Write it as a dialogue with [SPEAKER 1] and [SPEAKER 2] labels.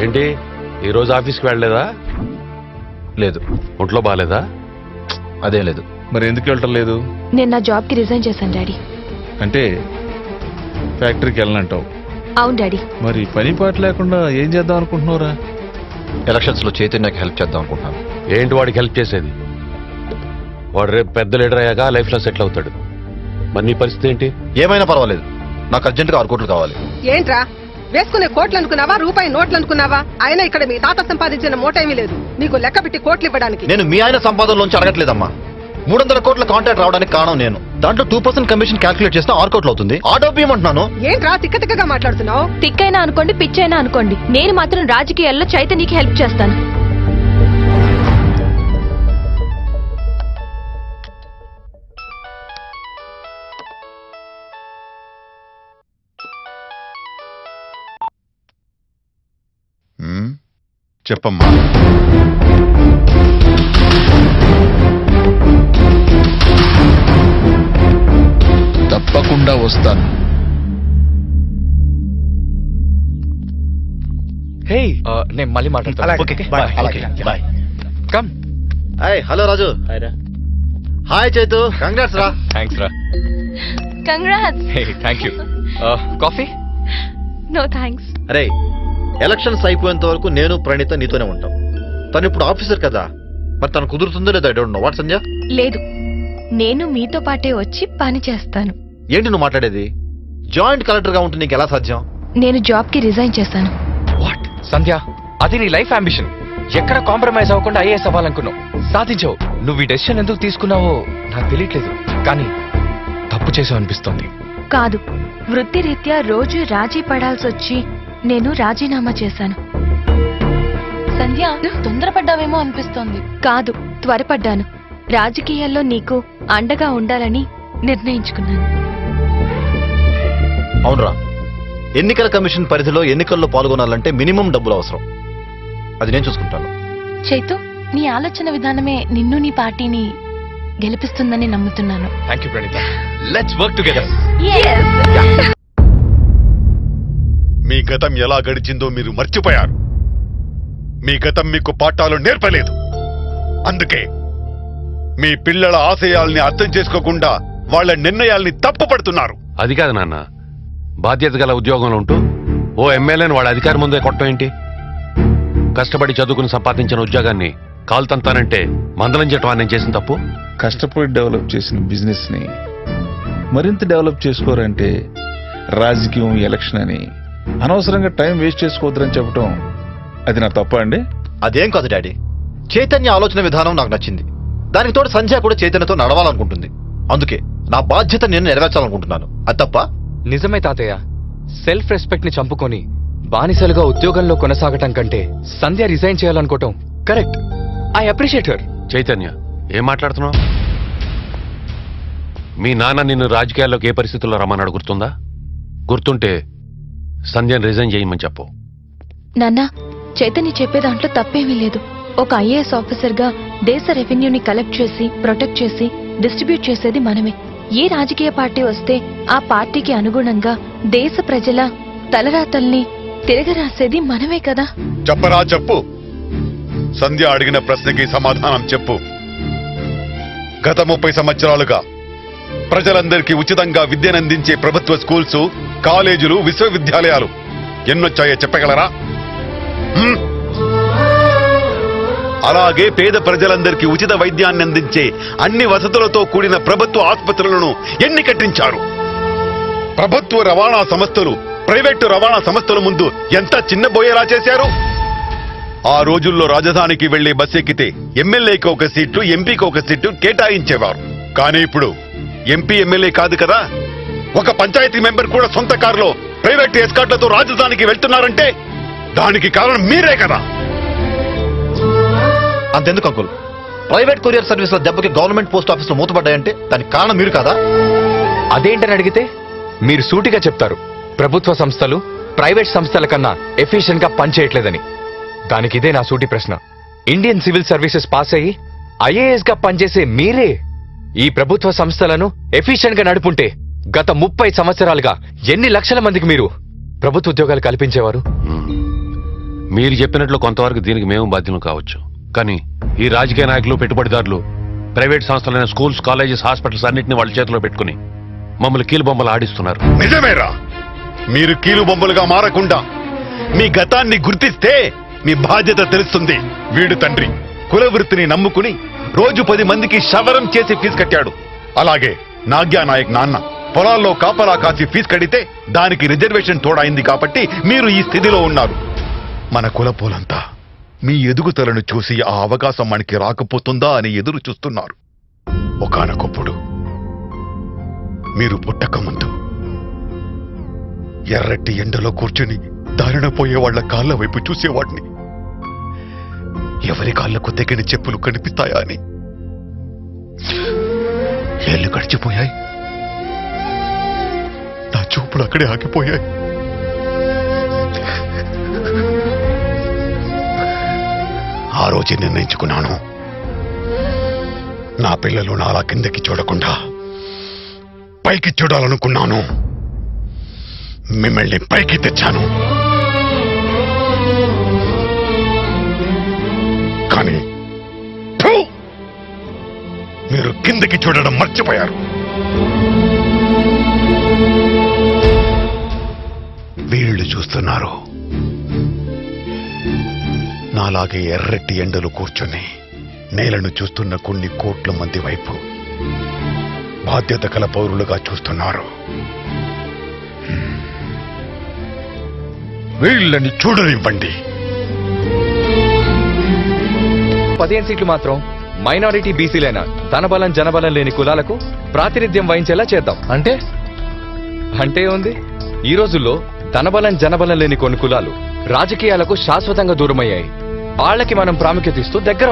[SPEAKER 1] ఏంటి ఈరోజు ఆఫీస్కి వెళ్ళలేదా?
[SPEAKER 2] లేదు.
[SPEAKER 1] ఒంట్లో బాగాలేదా?
[SPEAKER 2] అదే లేదు.
[SPEAKER 3] మరి ఎందుకు వెళ్ళటం లేదు?
[SPEAKER 4] నేను నా జాబ్ కి రిజైన్ చేశాను డాడీ.
[SPEAKER 3] అంటే ఫ్యాక్టరీకి వెళ్ళనంటావు?
[SPEAKER 4] అవును డాడీ.
[SPEAKER 3] మరి పని పాట లేకుండా ఏం చేద్దాం అనుకుంటున్నావురా?
[SPEAKER 2] ఎలక్షన్స్ లో చైతన్యకి హెల్ప్ చేద్దాం అనుకుంటున్నాను.
[SPEAKER 1] ఏంటి వాడికి హెల్ప్ చేసేది? వాడు రేపు పెద్ద లీడర్ అయ్యాక లైఫ్ లో సెటిల్ అవుతాడు. మరి నీ పరిస్థితి ఏంటి?
[SPEAKER 2] ఏమైనా పర్వాలేదు, నాకు అర్జెంటుగా 6 కోట్లు కావాలి.
[SPEAKER 5] ఏంట్రా వేసుకునే కోట్లు అనుకున్నావా, రూపాయి నోట్లు అనుకున్నావా? ఆయన ఇక్కడ మీ తాత సంపాదించిన మూటేమీ లేదు నీకు లెక్క పెట్టి కోట్లు ఇవ్వడానికి.
[SPEAKER 2] నేను మీ ఆయన సంపాదనలోంచి అడగట్లేదమ్మా. 300 కోట్ల కాంట్రాక్ట్ రావడానికి కారణం నేను. దాంట్లో 2% కమిషన్ క్యాల్కులేట్ చేస్తే 6 కోట్లు అవుతుంది. ఆ డబ్బు ఇవ్వమంటున్నాను.
[SPEAKER 5] ఏంట్రా తిక్కగా మాట్లాడుతున్నావు?
[SPEAKER 4] తిక్కైనా అనుకోండి, పిచ్చైనా అనుకోండి, నేను మాత్రం రాజకీయాల్లో చైతన్యకి హెల్ప్ చేస్తాను.
[SPEAKER 6] చెప్పమ్మా.
[SPEAKER 3] తప్పకుండా వస్తాను.
[SPEAKER 2] నేను మళ్ళీ మాట్లాడతాను.
[SPEAKER 6] Come.
[SPEAKER 2] Hello Raju. Hi Chaitu, congrats రా.
[SPEAKER 7] థ్యాంక్స్ రా.
[SPEAKER 4] Congrats.
[SPEAKER 7] Thank you. Coffee?
[SPEAKER 4] No thanks.
[SPEAKER 2] అరే, ఎలక్షన్స్ అయిపోయేంత వరకు నేను ప్రణీత నీతోనే ఉంటాం. తను ఇప్పుడు ఆఫీసర్ కదా, మరి తను కుదురుతుందో లేదో ఐ డోంట్ నో. వాట్ సంధ్య?
[SPEAKER 4] లేదు, నేను మీతో పాటే వచ్చి పని చేస్తాను.
[SPEAKER 2] ఏంటి నువ్వు మాట్లాడేది? జాయింట్ కలెక్టర్ గా ఉంటే నీకు ఎలా సాధ్యం?
[SPEAKER 4] నేను జాబ్ కి రిజైన్ చేశాను.
[SPEAKER 7] వాట్ సంధ్య, అది నీ లైఫ్ అంబిషన్. ఎక్కడ కాంప్రమైజ్ అవ్వకుండా ఐఏఎస్ అవ్వాలనుకున్నావు, సాధించావు. నువ్వు ఈ డెసిషన్ ఎందుకు తీసుకున్నావో నాకు తెలియట్లేదు, కానీ తప్పు చేసావు అనిపిస్తోంది.
[SPEAKER 4] కాదు, వృత్తిరీత్యా రోజు రాజీ పడాల్సి వచ్చి నేను రాజీనామా చేశాను. సంధ్య, తొందరపడ్డావేమో అనిపిస్తోంది. కాదు, త్వరపడ్డాను. రాజకీయాల్లో నీకు అండగా ఉండాలని నిర్ణయించుకున్నాను.
[SPEAKER 2] అవునరా, ఎన్నికల కమిషన్ పరిధిలో ఎన్నికల్లో పాల్గొనాలంటే మినిమం డబ్బులు అవసరం. అది నేను చూసుకుంటాను.
[SPEAKER 4] చైతు, నీ ఆలోచన విధానమే నిన్ను నీ పార్టీని గెలిపిస్తుందని నమ్ముతున్నాను.
[SPEAKER 7] Thank you Praneetha. Let's work together.
[SPEAKER 6] మీ గతం ఎలా గడిచిందో మీరు మర్చిపోయారు. మీ గతం మీకు పాఠాలు నేర్పలేదు. అందుకే మీ పిల్లల ఆశయాల్ని అర్థం చేసుకోకుండా వాళ్ళ నిర్ణయాల్ని తప్పుపడుతున్నారు.
[SPEAKER 1] అది కాదు నాన్న, బాధ్యత గల ఉద్యోగంలో ఉంటూ ఓ ఎమ్మెల్యేని వాడి అధికారం ముందే కొట్టడం ఏంటి? కష్టపడి చదువుకుని సంపాదించిన ఉద్యోగాన్ని కాల్తంతానంటే మందలం చేయటం నేను చేసిన తప్పు.
[SPEAKER 3] కష్టపడి డెవలప్ చేసిన బిజినెస్ ని మరింత డెవలప్ చేసుకోరంటే రాజకీయం, ఎలక్షన్ అని అనవసరంగా టైం వేస్ట్ చేసుకోవద్దని చెప్పడం అది నా తప్ప అండి?
[SPEAKER 2] అదేం కాదు డాడీ, చైతన్య ఆలోచన విధానం నాకు నచ్చింది. దానికి తోడు సంధ్య కూడా చైతన్యతో నడవాలనుకుంటుంది. అందుకే నా బాధ్యత నేను నెరవేర్చాలనుకుంటున్నాను. అది తప్ప?
[SPEAKER 7] నిజమే తాతయ్య, సెల్ఫ్ రెస్పెక్ట్ ని చంపుకొని బానిసలుగా ఉద్యోగంలో కొనసాగటం కంటే సంధ్య రిజైన్ చేయాలనుకోవటం correct. I appreciate her.
[SPEAKER 1] Chaitanya, ఏం మాట్లాడుతున్నావు? మీ నాన్న నిన్ను రాజకీయాల్లోకి ఏ పరిస్థితుల్లో రమ్మన్నాడు గుర్తుందా? గుర్తుంటే సంధ్యను రిజైన్ చేయమని చెప్పు.
[SPEAKER 4] నాన్న, చైతన్య చెప్పే దాంట్లో తప్పేమీ లేదు. ఒక ఐఏఎస్ ఆఫీసర్ గా దేశ రెవెన్యూని కలెక్ట్ చేసి, ప్రొటెక్ట్ చేసి, డిస్ట్రిబ్యూట్ చేసేది మనమే. ఏ రాజకీయ పార్టీ వస్తే ఆ పార్టీకి అనుగుణంగా దేశ ప్రజల తలరాతల్ని తిరగరాసేది మనమే కదా.
[SPEAKER 6] చెప్పరా, చెప్పు. సంధ్య అడిగిన ప్రశ్నకి సమాధానం చెప్పు. గత 30 సంవత్సరాలుగా ప్రజలందరికీ ఉచితంగా విద్యనందించే ప్రభుత్వ స్కూల్స్, కాలేజీలు, విశ్వవిద్యాలయాలు ఎన్నొచ్చాయో చెప్పగలరా? అలాగే పేద ప్రజలందరికీ ఉచిత వైద్యాన్ని అందించే అన్ని వసతులతో కూడిన ప్రభుత్వ ఆసుపత్రులను ఎన్ని కట్టించారు? ప్రభుత్వ రవాణా సంస్థలు ప్రైవేటు రవాణా సంస్థల ముందు ఎంత చిన్నబోయేలా చేశారు? ఆ రోజుల్లో రాజధానికి వెళ్లే బస్సు ఎక్కితే ఎమ్మెల్యేకి ఒక సీటు, ఎంపీకి ఒక సీటు కేటాయించేవారు. కానీ ఇప్పుడు ఎంపీ, ఎమ్మెల్యే కాదు కదా, ఒక పంచాయతీ మెంబర్ కూడా సొంత కారులో ప్రైవేట్ ఎస్కార్ట్లతో రాజధానికి వెళ్తున్నారంటే దానికి కారణం మీరే కదా.
[SPEAKER 2] అంతెందుకు అంకుల్, ప్రైవేట్ కొరియర్ సర్వీసుల దెబ్బకి గవర్నమెంట్ పోస్ట్ ఆఫీసులు మూతపడ్డాయంటే దానికి కారణం మీరు కాదా?
[SPEAKER 7] అదేంటని అడిగితే మీరు సూటిగా చెప్తారు, ప్రభుత్వ సంస్థలు ప్రైవేట్ సంస్థల కన్నా ఎఫిషియెంట్ గా పనిచేయట్లేదని. దానికి ఇదే నా సూటి ప్రశ్న. ఇండియన్ సివిల్ సర్వీసెస్ పాస్ అయ్యి ఐఏఎస్ గా పనిచేసే మీరే ఈ ప్రభుత్వ సంస్థలను ఎఫిషియెంట్ గా నడుపుంటే గత 30 సంవత్సరాలుగా ఎన్ని లక్షల మందికి మీరు ప్రభుత్వ ఉద్యోగాలు కల్పించేవారు?
[SPEAKER 1] మీరు చెప్పినట్లు కొంతవరకు దీనికి మేము బాధ్యులు కావచ్చు. కానీ ఈ రాజకీయ నాయకులు, పెట్టుబడిదారులు, ప్రైవేట్ సంస్థలైన స్కూల్స్, కాలేజెస్, హాస్పిటల్స్ అన్నింటినీ వాళ్ళ చేతిలో పెట్టుకుని మమ్మల్ని కీలు బొమ్మలు ఆడిస్తున్నారు.
[SPEAKER 6] నిజమేరా, మీరు కీలు బొమ్మలుగా మారకుండా మీ గతాన్ని గుర్తిస్తే మీ బాధ్యత తెలుస్తుంది. వీడు తండ్రి కులవృత్తిని నమ్ముకుని రోజు 10 మందికి శవరం చేసి ఫీజు కట్టాడు. అలాగే నాగ్యా నాయక్ నాన్న పొలాల్లో కాపలా కాసి ఫీజు కడితే దానికి రిజర్వేషన్ తోడైంది కాబట్టి మీరు ఈ స్థితిలో ఉన్నారు. మన కులపోలంతా మీ ఎదుగుదలను చూసి ఆ అవకాశం మనకి రాకపోతుందా అని ఎదురు చూస్తున్నారు. ఒకానొకప్పుడు మీరు పుట్టక ముందు ఎర్రటి ఎండలో కూర్చుని దారిన పోయే వాళ్ల కాళ్ల వైపు చూసేవాడిని. ఎవరి కాళ్లకు తెగిన చెప్పులు కనిపిస్తాయా అని. ఏళ్లు గడిచిపోయాయి, నా చూపులు అక్కడే ఆగిపోయాయి. ఆ రోజే నిర్ణయించుకున్నాను, నా పిల్లలు నాలా కిందకి చూడకుండా పైకి చూడాలనుకున్నాను. మిమ్మల్ని పైకి తెచ్చాను. కానీ మీరు కిందకి చూడడం మర్చిపోయారు. వీళ్ళు చూస్తున్నారు, నాలాగే ఎర్రటి ఎండలు కూర్చొని నేలను చూస్తున్న కొన్ని కోట్ల మంది వైపు బాధ్యత కల పౌరులుగా చూస్తున్నారు. వీళ్ళని చూడనివ్వండి.
[SPEAKER 7] 15 సీట్లు మాత్రం మైనారిటీ బీసీలైన ధనబలం జనబలం లేని కులాలకు ప్రాతినిధ్యం వహించేలా చేద్దాం. అంటే ఉంది, ఈ రోజుల్లో ధనబలం జనబలం లేని కొన్ని కులాలు రాజకీయాలకు శాశ్వతంగా దూరమయ్యాయి. వాళ్ళకి మనం ప్రాముఖ్యత ఇస్తూ దగ్గర